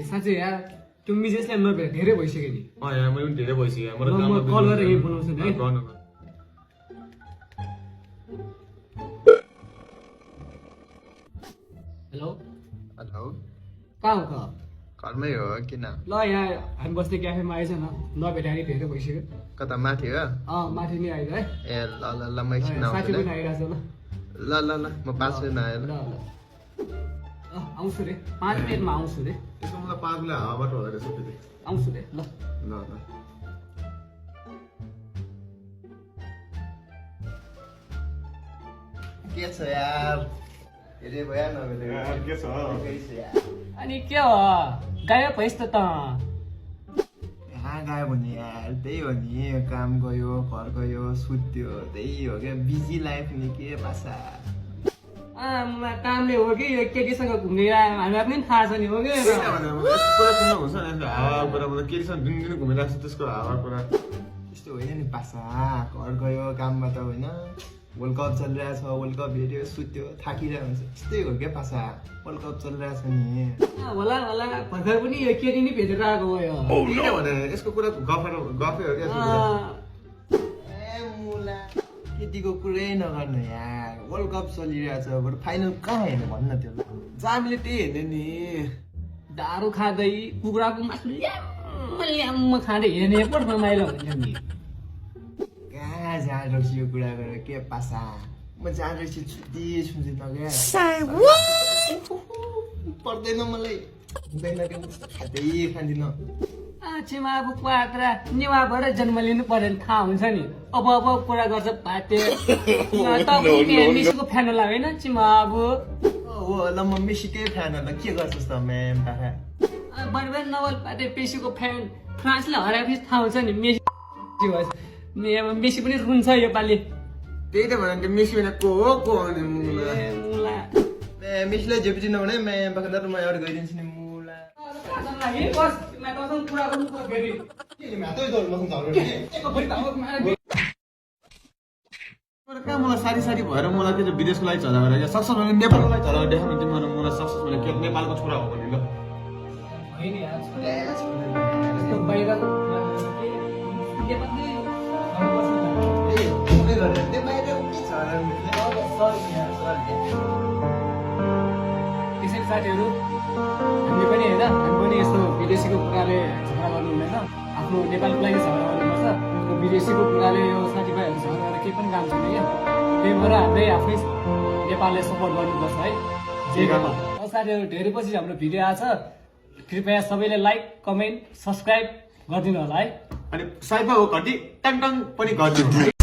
साँच्चै यार त्यो मिजेसलाई नभए धेरै भइसक्यो नि यहाँ मैले पनि धेरै भइसक्यो ल म कल गरेर यही बनाउँछु नि है गर्नु हेलो हेलो कहाँ हो त घरमै हो किन ल यहाँ हामी बस्ने क्याफेमा आइज न नभेटारि धेरै भइसक्यो कता माथि हो माथि नै आइज है ए ल ल ल म एकछिन साथी आउँछु पनि आइरहेको छ ल ल ल म 5 मिनेटमा आएँ ल ल आउँछु रे 5 मिनटमा आउँछु रे यसमा मलाई पागले हावाबाट होला रहेछ फेरि आउँछु रे ल ल ल के छ यार धेरै भयो नभेटेको यार, के छ? ठिकै छ यार अनि के हो गायब भइस् त कहाँ गयो भने यार त्यही हो नि काम गयो घर गयो सुत्यो त्यही हो क्या बिजी लाइफ नि के भाषा कामले हो कि यो केटीसँग घुम्ने हामीलाई पनि थाहा छ नि हो कि कुरा सुन्नु हुन्छ नि हावा कुरा मतलब केटीसँग दिनदिन घुमिरहेको छ त्यसको हावा कुरा त्यस्तो होइन नि भाषा घर गयो कामबाट होइन वर्ल्ड कप चलिरहेछ वर्ल्ड कप हेऱ्यो सुत्यो थाकिरहेको हुन्छ त्यस्तै हो क्या भाषा वर्ल्ड कप चलिरहेछ नि होला होला भर्खर पनि यो केटी नै भेटेर आएको भयो किन भने यसको कुरा गफै हो क्या ए मुला केटीको कुरै नगर्नु यार वर्ल्ड कप चलिरहेछ बरु फाइनल कहाँ हेर्नु भन्न त्यो हामीले त्यही हेर्ने नि दारू खाँदै कुखुराको मासु ल्याम्म ल्याम्म खाँदै हेर्ने पो रमाइलो हुन्छ नि कहाँ जहाँ रहेछ यो कुरा गरेर के पासा म जहाँ रहेछ छुट्टी छुन्छु त क्या पर्दैन मलाई हुँदैन खाँदै खाँदिनँ छिमा अब कुवात्रा नेवा भएर जन्म लिनु पर्यो भने थाहा हुन्छ नि अब कुरा गर्छ पाते मेसीको फ्यान होला होइन चिमा अब हो ल म मेसीकै फ्यान होला के गर्छस् त म्याम पाखा बढी नवल पाते पेसीको फ्यान फ्रान्सलाई हराएपछि थाहा हुन्छ नि मेसी पनि रुन्छ योपालि त्यही त भने मेसी भने को हो अनि मुला ए मेसीलाई झेपिची नहुने म्याम पाखा त म एउटा गइदिन्छु नि मुला कुरा गर्नु फेरि कहाँ मलाई सारी सारी भएर मलाई के विदेशको लागि झगडा गरेर सक्सेस भने नेपालको लागि झगडा देखाउनु तिमी मलाई सक्सेस भने के नेपालको छोरा हो भने ल त्यसैले साथीहरू हामी पनि होइन हामी पनि यस्तो विदेशीको कुराले झगडा गर्नु हुँदैन आफ्नो नेपालको लागि झगडा गर्नुपर्छ त्यो विदेशीको कुराले यो साथीभाइहरू झगडा गरेर केही पनि काम छैन क्या त्यही भएर हामीले आफै नेपाललाई सपोर्ट गर्नुपर्छ है जे नेपाल साथीहरू धेरै पछि हाम्रो भिडियो आएको छ कृपया सबैले लाइक कमेन्ट सब्सक्राइब गरिदिनु होला है अनि साइपा हो घटी टाङ टाङ पनि गरिदिनु